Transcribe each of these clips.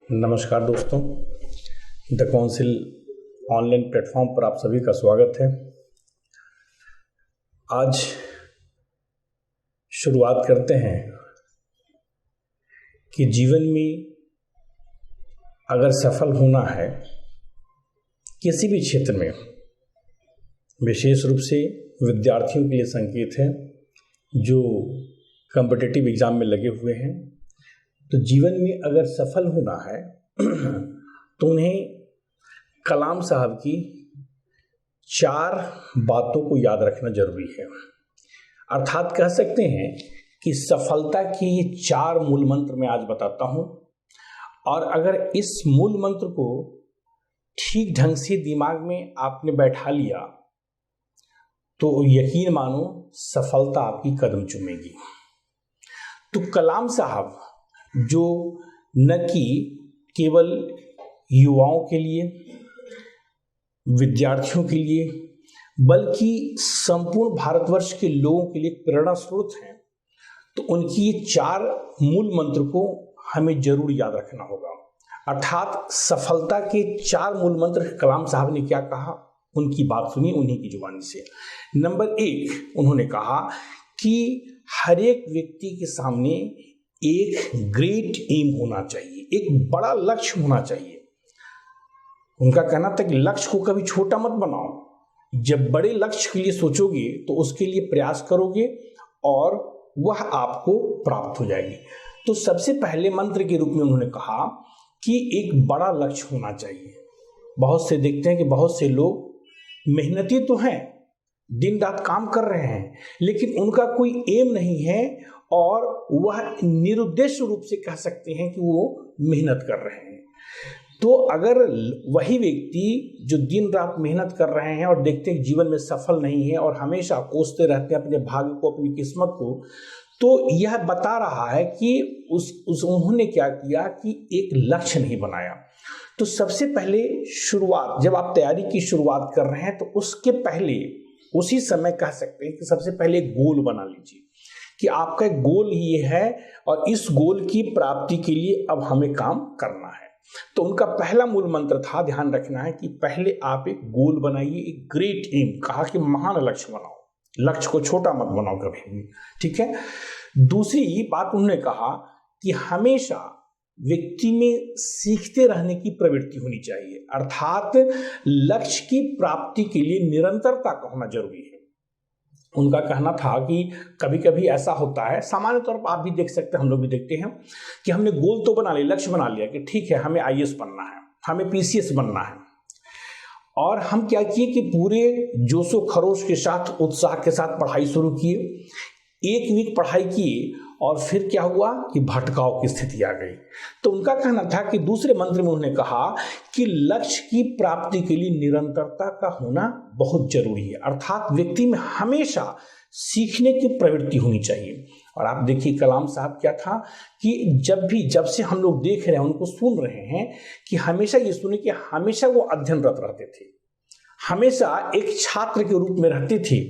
नमस्कार दोस्तों, the council online platform पर आप सभी का स्वागत है। आज शुरुआत करते हैं कि जीवन में अगर सफल होना है किसी भी क्षेत्र में, विशेष रूप से विद्यार्थियों के लिए संकेत है जो कॉम्पिटिटिव एग्ज़ाम में लगे हुए हैं, तो जीवन में अगर सफल होना है तो उन्हें कलाम साहब की 4 बातों को याद रखना जरूरी है। अर्थात कह सकते हैं कि सफलता की ये 4 मूल मंत्र मैं आज बताता हूं, और अगर इस मूल मंत्र को ठीक ढंग से दिमाग में आपने बैठा लिया तो यकीन मानो सफलता आपकी कदम चूमेगी। तो कलाम साहब जो न कि केवल युवाओं के लिए, विद्यार्थियों के लिए, बल्कि संपूर्ण भारतवर्ष के लोगों के लिए प्रेरणा स्रोत हैं, तो उनकी ये 4 मूल मंत्र को हमें जरूर याद रखना होगा। अर्थात सफलता के 4 मूल मंत्र कलाम साहब ने क्या कहा, उनकी बात सुनिए उन्हीं की जुबानी से। नंबर 1, उन्होंने कहा कि हर एक व्यक्ति के सामने एक ग्रेट एम होना चाहिए, एक बड़ा लक्ष्य होना चाहिए। उनका कहना था कि लक्ष्य को कभी छोटा मत बनाओ, जब बड़े लक्ष्य के लिए सोचोगे तो उसके लिए प्रयास करोगे और वह आपको प्राप्त हो जाएगी। तो सबसे पहले मंत्र के रूप में उन्होंने कहा कि एक बड़ा लक्ष्य होना चाहिए। बहुत से देखते हैं कि बहुत से लोग मेहनती तो हैं, दिन रात काम कर रहे हैं, लेकिन उनका कोई एम नहीं है और वह निरुद्देश्य रूप से कह सकते हैं कि वो मेहनत कर रहे हैं। तो अगर वही व्यक्ति जो दिन रात मेहनत कर रहे हैं और देखते हैं जीवन में सफल नहीं है और हमेशा कोसते रहते हैं अपने भाग्य को, अपनी किस्मत को, तो यह बता रहा है कि उन्होंने क्या किया कि एक लक्ष्य नहीं बनाया। तो सबसे पहले शुरुआत, जब आप तैयारी की शुरुआत कर रहे हैं तो उसके पहले, उसी समय कह सकते हैं कि सबसे पहले गोल बना लीजिए कि आपका एक गोल ये है और इस गोल की प्राप्ति के लिए अब हमें काम करना है। तो उनका पहला मूल मंत्र था, ध्यान रखना है कि पहले आप एक गोल बनाइए, एक ग्रेट एम, कहा कि महान लक्ष्य बनाओ, लक्ष्य को छोटा मत बनाओ कभी भी, ठीक है। दूसरी बात उन्होंने कहा कि हमेशा व्यक्ति में सीखते रहने की प्रवृत्ति होनी चाहिए, अर्थात लक्ष्य की प्राप्ति के लिए निरंतरता का होना जरूरी है। उनका कहना था कि कभी कभी ऐसा होता है, सामान्य तौर पर आप भी देख सकते हैं, हम लोग भी देखते हैं कि हमने गोल तो बना लिया, लक्ष्य बना लिया कि ठीक है हमें आईएएस बनना है, हमें पीसीएस बनना है, और हम क्या किए कि पूरे जोशो खरोश के साथ, उत्साह के साथ पढ़ाई शुरू किए, 1 वीक पढ़ाई किए और फिर क्या हुआ कि भटकाव की स्थिति आ गई। तो उनका कहना था कि दूसरे मंत्र में उन्होंने कहा कि लक्ष्य की प्राप्ति के लिए निरंतरता का होना बहुत जरूरी है, अर्थात व्यक्ति में हमेशा सीखने की प्रवृत्ति होनी चाहिए। और आप देखिए कलाम साहब क्या था कि जब से हम लोग देख रहे हैं, उनको सुन रहे हैं, कि हमेशा ये सुने कि हमेशा वो अध्ययनरत रहते थे, हमेशा एक छात्र के रूप में रहते थे।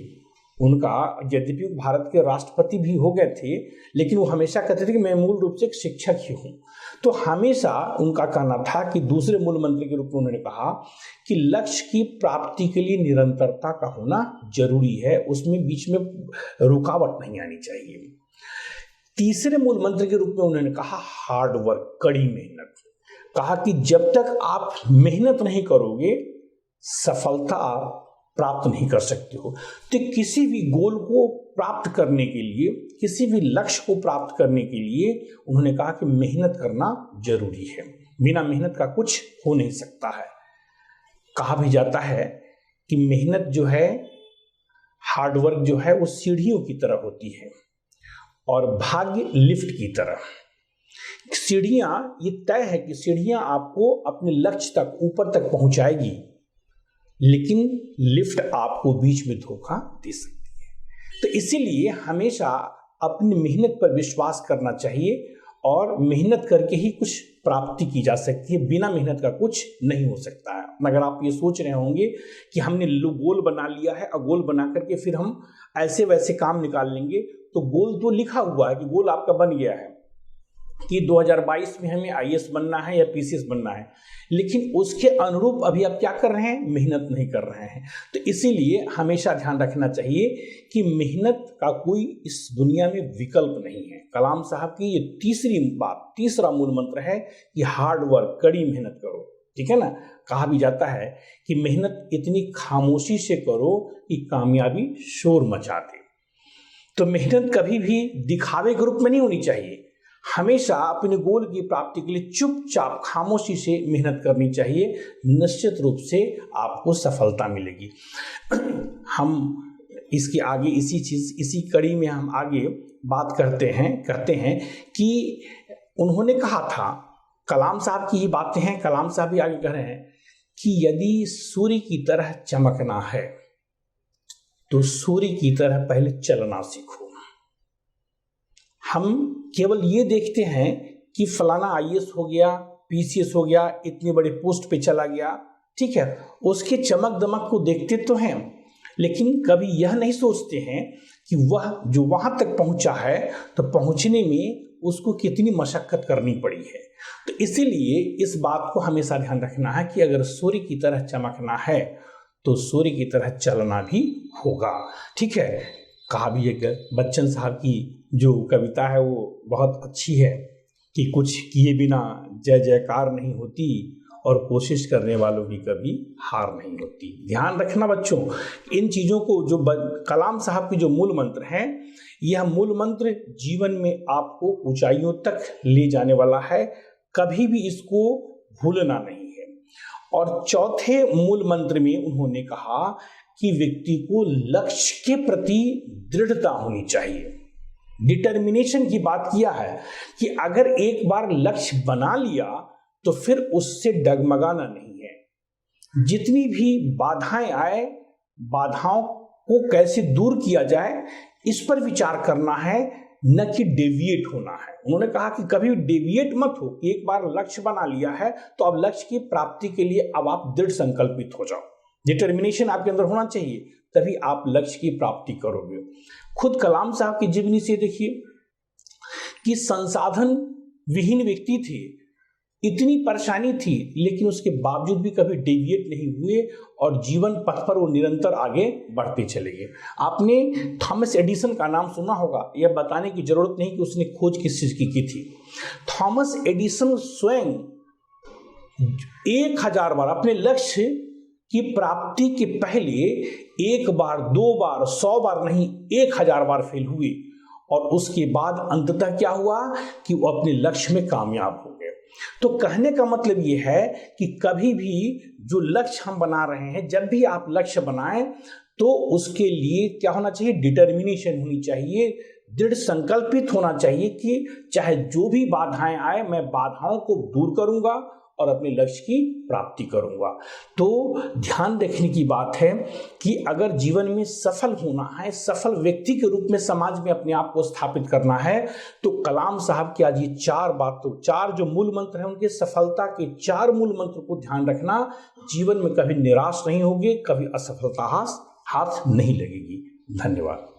उनका यद्यपि भारत के राष्ट्रपति भी हो गए थे, लेकिन वो हमेशा कहते थे कि मैं मूल रूप से एक शिक्षक ही हूँ। तो हमेशा उनका कहना था कि दूसरे मूल मंत्र के रूप में उन्होंने कहा कि लक्ष्य की प्राप्ति के लिए निरंतरता का होना जरूरी है, उसमें बीच में रुकावट नहीं आनी चाहिए। तीसरे मूल मंत्र के रूप में उन्होंने कहा हार्ड वर्क, कड़ी मेहनत। कहा कि जब तक आप मेहनत नहीं करोगे सफलता प्राप्त नहीं कर सकते हो। तो किसी भी गोल को प्राप्त करने के लिए, किसी भी लक्ष्य को प्राप्त करने के लिए उन्होंने कहा कि मेहनत करना जरूरी है, बिना मेहनत का कुछ हो नहीं सकता है। कहा भी जाता है कि मेहनत जो है, हार्डवर्क जो है, वो सीढ़ियों की तरह होती है और भाग्य लिफ्ट की तरह। सीढ़ियां, ये तय है कि सीढ़ियां आपको अपने लक्ष्य तक, ऊपर तक पहुंचाएगी, लेकिन लिफ्ट आपको बीच में धोखा दे सकती है। तो इसीलिए हमेशा अपनी मेहनत पर विश्वास करना चाहिए और मेहनत करके ही कुछ प्राप्ति की जा सकती है, बिना मेहनत का कुछ नहीं हो सकता है। अगर आप ये सोच रहे होंगे कि हमने गोल बना लिया है और गोल बना करके फिर हम ऐसे वैसे काम निकाल लेंगे, तो गोल तो लिखा हुआ है कि गोल आपका बन गया है, कि 2022 में हमें आईएएस बनना है या पीसीएस बनना है, लेकिन उसके अनुरूप अभी आप क्या कर रहे हैं, मेहनत नहीं कर रहे हैं। तो इसीलिए हमेशा ध्यान रखना चाहिए कि मेहनत का कोई इस दुनिया में विकल्प नहीं है। कलाम साहब की ये तीसरा मूल मंत्र है कि हार्ड वर्क, कड़ी मेहनत करो, ठीक है ना। कहा भी जाता है कि मेहनत इतनी खामोशी से करो कि कामयाबी शोर मचा दे। तो मेहनत कभी भी दिखावे के रूप में नहीं होनी चाहिए, हमेशा अपने गोल की प्राप्ति के लिए चुपचाप खामोशी से मेहनत करनी चाहिए। निश्चित रूप से आपको सफलता मिलेगी। हम इसके आगे इसी कड़ी में हम आगे बात करते हैं कि उन्होंने कहा था, कलाम साहब की ये बातें हैं, कलाम साहब भी आगे कह रहे हैं कि यदि सूर्य की तरह चमकना है तो सूर्य की तरह पहले चलना सीखो। हम केवल ये देखते हैं कि फलाना आईएएस हो गया, पीसीएस हो गया, इतनी बड़ी पोस्ट पे चला गया, ठीक है, उसके चमक दमक को देखते तो हैं, लेकिन कभी यह नहीं सोचते हैं कि वह जो वहां तक पहुंचा है तो पहुंचने में उसको कितनी मशक्कत करनी पड़ी है। तो इसीलिए इस बात को हमेशा ध्यान रखना है कि अगर सूर्य की तरह चमकना है तो सूर्य की तरह चलना भी होगा, ठीक है। कहा भी एक बच्चन साहब की जो कविता है वो बहुत अच्छी है कि कुछ किए बिना जय जयकार नहीं होती और कोशिश करने वालों की कभी हार नहीं होती। ध्यान रखना बच्चों, इन चीज़ों को जो कलाम साहब की जो मूल मंत्र हैं, यह मूल मंत्र जीवन में आपको ऊंचाइयों तक ले जाने वाला है, कभी भी इसको भूलना नहीं है। और चौथे मूल मंत्र में उन्होंने कहा कि व्यक्ति को लक्ष्य के प्रति दृढ़ता होनी चाहिए। डिटर्मिनेशन की बात किया है कि अगर एक बार लक्ष्य बना लिया तो फिर उससे डगमगाना नहीं है। जितनी भी बाधाएं आए, बाधाओं को कैसे दूर किया जाए इस पर विचार करना है, न कि डेविएट होना है। उन्होंने कहा कि कभी डेविएट मत हो, एक बार लक्ष्य बना लिया है तो अब लक्ष्य की प्राप्ति के लिए अब आप दृढ़ संकल्पित हो जाओ। डिटर्मिनेशन आपके अंदर होना चाहिए, तभी आप लक्ष्य की प्राप्ति करोगे। खुद कलाम साहब की जीवनी से देखिए कि संसाधन विहीन व्यक्ति थे, इतनी परेशानी थी, लेकिन उसके बावजूद भी कभी डेविएट नहीं हुए और जीवन पथ पर वो निरंतर आगे बढ़ते चले गए। आपने थॉमस एडिसन का नाम सुना होगा, यह बताने की जरूरत नहीं कि उसने खोज किस चीज की थी। थॉमस एडिसन स्वयं 1000 बार अपने लक्ष्य की प्राप्ति के पहले 1 बार, 2 बार, 100 बार नहीं, 1000 बार फेल हुए और उसके बाद अंततः क्या हुआ कि वो अपने लक्ष्य में कामयाब हो गए। तो कहने का मतलब ये है कि कभी भी जो लक्ष्य हम बना रहे हैं, जब भी आप लक्ष्य बनाएं तो उसके लिए क्या होना चाहिए, डिटर्मिनेशन होनी चाहिए, दृढ़ संकल्पित होना चाहिए कि चाहे जो भी बाधाएं आए मैं बाधाओं को दूर करूंगा और अपने लक्ष्य की प्राप्ति करूंगा। तो ध्यान रखने की बात है कि अगर जीवन में सफल होना है, सफल व्यक्ति के रूप में समाज में अपने आप को स्थापित करना है, तो कलाम साहब की आज ये 4 जो मूल मंत्र हैं, उनके सफलता के 4 मूल मंत्र को ध्यान रखना। जीवन में कभी निराश नहीं होगे, कभी असफलता हाथ नहीं लगेगी। धन्यवाद।